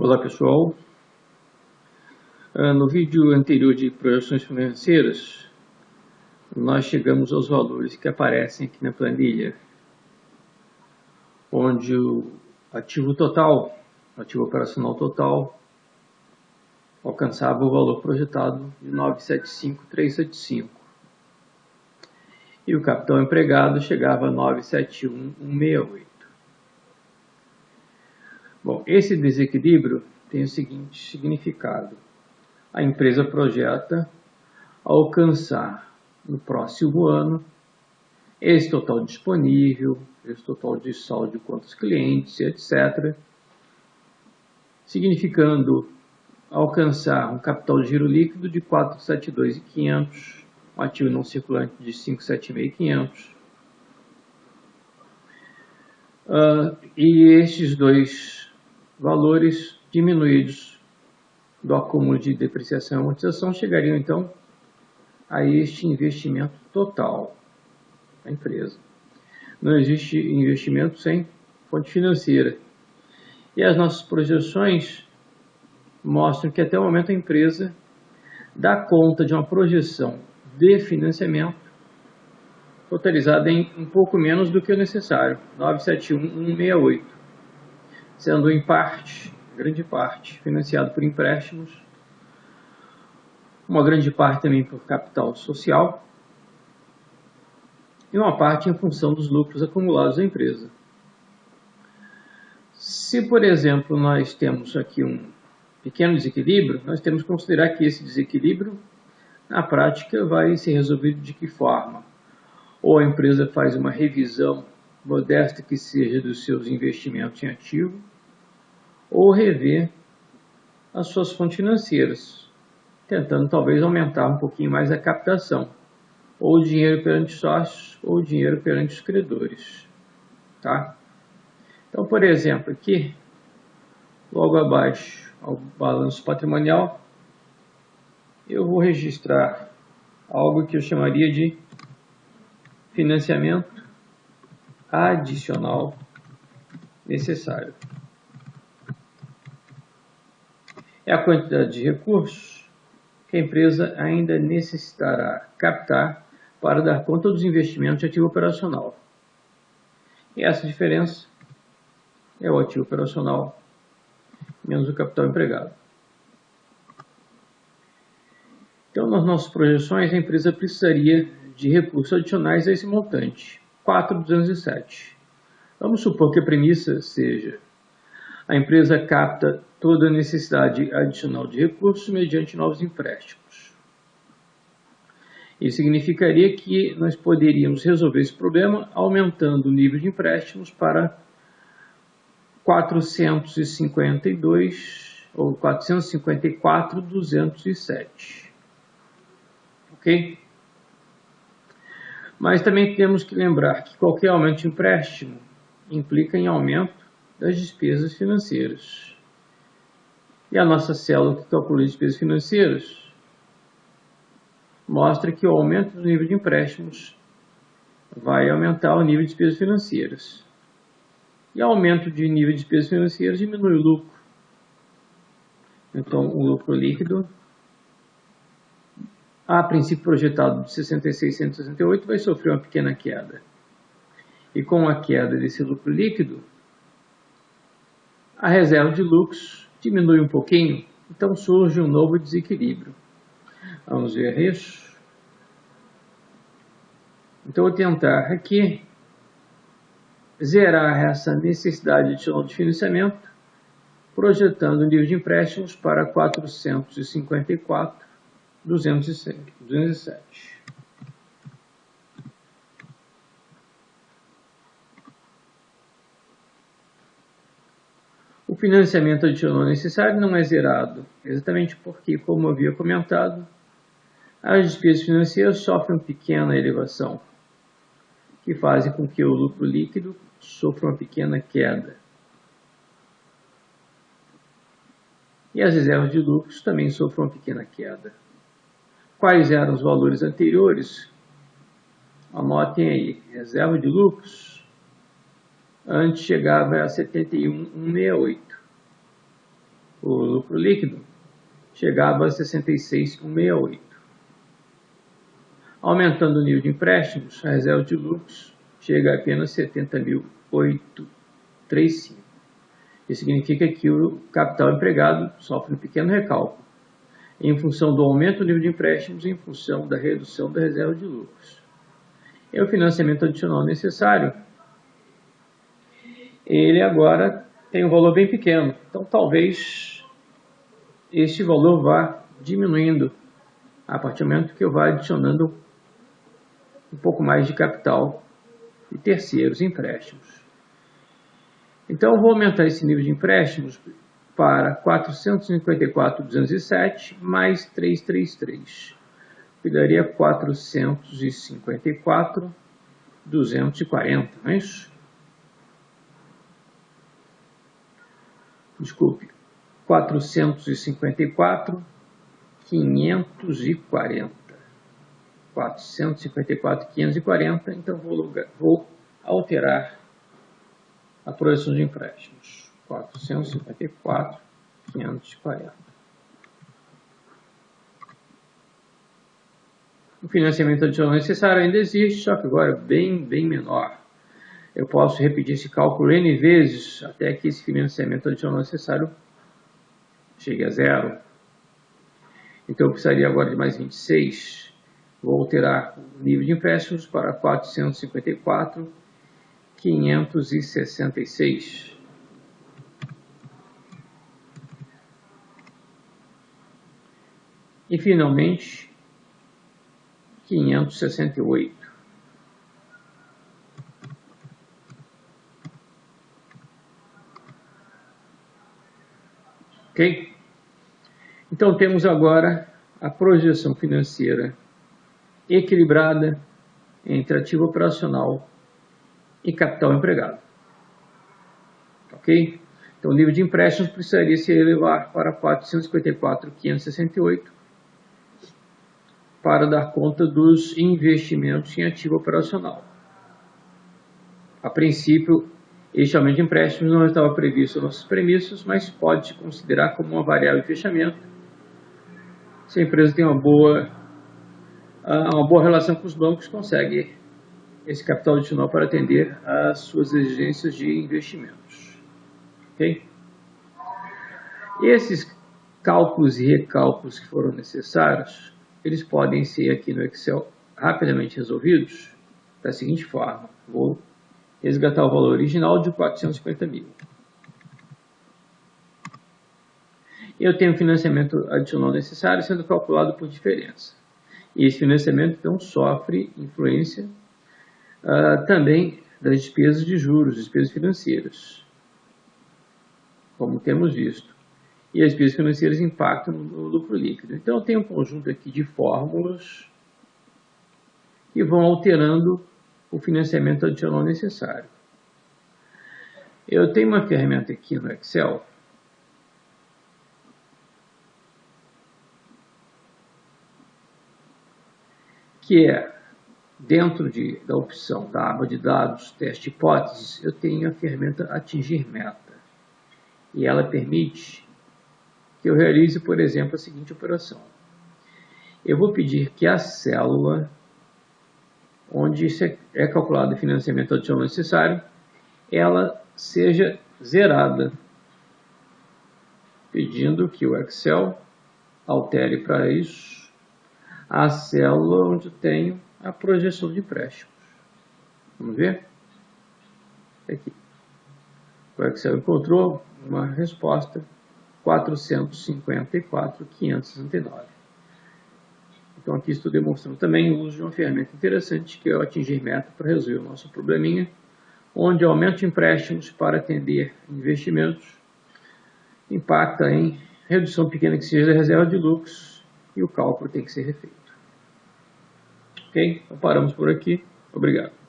Olá pessoal, no vídeo anterior de projeções financeiras nós chegamos aos valores que aparecem aqui na planilha, onde o ativo total, ativo operacional total, alcançava o valor projetado de 975.375 e o capital empregado chegava a 971.168. Bom, esse desequilíbrio tem o seguinte significado: a empresa projeta alcançar no próximo ano esse total disponível, esse total de saldo de contas clientes, etc., significando alcançar um capital de giro líquido de 472.500, um ativo não circulante de 576.500, e estes dois valores diminuídos do acúmulo de depreciação e amortização chegariam então a este investimento total da empresa. Não existe investimento sem fonte financeira. E as nossas projeções mostram que até o momento a empresa dá conta de uma projeção de financiamento totalizada em um pouco menos do que o necessário, 971.168, sendo em parte, grande parte, financiado por empréstimos, uma grande parte também por capital social e uma parte em função dos lucros acumulados da empresa. Se, por exemplo, nós temos aqui um pequeno desequilíbrio, nós temos que considerar que esse desequilíbrio, na prática, vai ser resolvido de que forma? Ou a empresa faz uma revisão modesta que seja dos seus investimentos em ativo, ou revê as suas fontes financeiras, tentando talvez aumentar um pouquinho mais a captação, ou dinheiro perante sócios, ou dinheiro perante os credores. Tá? Então, por exemplo, aqui, logo abaixo ao balanço patrimonial, eu vou registrar algo que eu chamaria de financiamento adicional necessário. É a quantidade de recursos que a empresa ainda necessitará captar para dar conta dos investimentos de ativo operacional. E essa diferença é o ativo operacional menos o capital empregado. Então, nas nossas projeções, a empresa precisaria de recursos adicionais a esse montante, 4.207. Vamos supor que a premissa seja: a empresa capta toda a necessidade adicional de recursos mediante novos empréstimos. Isso significaria que nós poderíamos resolver esse problema aumentando o nível de empréstimos para 452 ou 454.207. Ok? Mas também temos que lembrar que qualquer aumento de empréstimo implica em aumento das despesas financeiras. E a nossa célula que calcula as despesas financeiras mostra que o aumento do nível de empréstimos vai aumentar o nível de despesas financeiras. E aumento de nível de despesas financeiras diminui o lucro. Então, o lucro líquido, a princípio projetado de 66.168, vai sofrer uma pequena queda. E com a queda desse lucro líquido, a reserva de lucros diminui um pouquinho, então surge um novo desequilíbrio. Vamos ver isso. Então, eu vou tentar aqui zerar essa necessidade adicional de financiamento, projetando o nível de empréstimos para 454.207. O financiamento adicional necessário não é zerado, exatamente porque, como eu havia comentado, as despesas financeiras sofrem uma pequena elevação, que fazem com que o lucro líquido sofra uma pequena queda. E as reservas de lucros também sofrem uma pequena queda. Quais eram os valores anteriores? Anotem aí, reserva de lucros antes chegava a 71.168. o lucro líquido chegava a 66,168. Aumentando o nível de empréstimos, a reserva de lucros chega a apenas 70.835. Isso significa que o capital empregado sofre um pequeno recálculo, em função do aumento do nível de empréstimos e em função da redução da reserva de lucros. E o financiamento adicional necessário, ele agora tem um valor bem pequeno, então talvez este valor vá diminuindo a partir do momento que eu vá adicionando um pouco mais de capital e terceiros empréstimos. Então eu vou aumentar esse nível de empréstimos para 454.207 mais 333, que daria 454.240, não é isso? Desculpe, 454.540. 454.540, então vou alterar a projeção de empréstimos. 454.540. O financiamento adicional necessário ainda existe, só que agora é bem menor. Eu posso repetir esse cálculo N vezes até que esse financiamento adicional necessário chegue a zero. Então eu precisaria agora de mais 26. Vou alterar o nível de empréstimos para 454.566. E finalmente 568. Ok? Então temos agora a projeção financeira equilibrada entre ativo operacional e capital empregado. Ok? Então o nível de empréstimos precisaria se elevar para 454.568 para dar conta dos investimentos em ativo operacional. A princípio, este aumento de empréstimos não estava previsto nas nossas premissas, mas pode-se considerar como uma variável de fechamento se a empresa tem uma boa relação com os bancos, consegue esse capital adicional para atender às suas exigências de investimentos. Ok? Esses cálculos e recálculos que foram necessários, eles podem ser aqui no Excel rapidamente resolvidos da seguinte forma. Vou resgatar o valor original de 450 mil. Eu tenho o financiamento adicional necessário sendo calculado por diferença. E esse financiamento então sofre influência também das despesas de juros, despesas financeiras, como temos visto. E as despesas financeiras impactam no lucro líquido. Então eu tenho um conjunto aqui de fórmulas que vão alterando o financiamento adicional necessário. Eu tenho uma ferramenta aqui no Excel que é, dentro da opção da aba de dados, teste hipóteses, eu tenho a ferramenta atingir meta. E ela permite que eu realize, por exemplo, a seguinte operação. Eu vou pedir que a célula onde é calculado o financiamento adicional necessário, ela seja zerada, pedindo que o Excel altere para isso a célula onde eu tenho a projeção de empréstimos. Vamos ver? Aqui. O Excel encontrou uma resposta 454.569. Então aqui estou demonstrando também o uso de uma ferramenta interessante que é o atingir meta para resolver o nosso probleminha, onde o aumento de empréstimos para atender investimentos impacta em redução pequena que seja da reserva de lucros e o cálculo tem que ser refeito. Ok? Então paramos por aqui. Obrigado.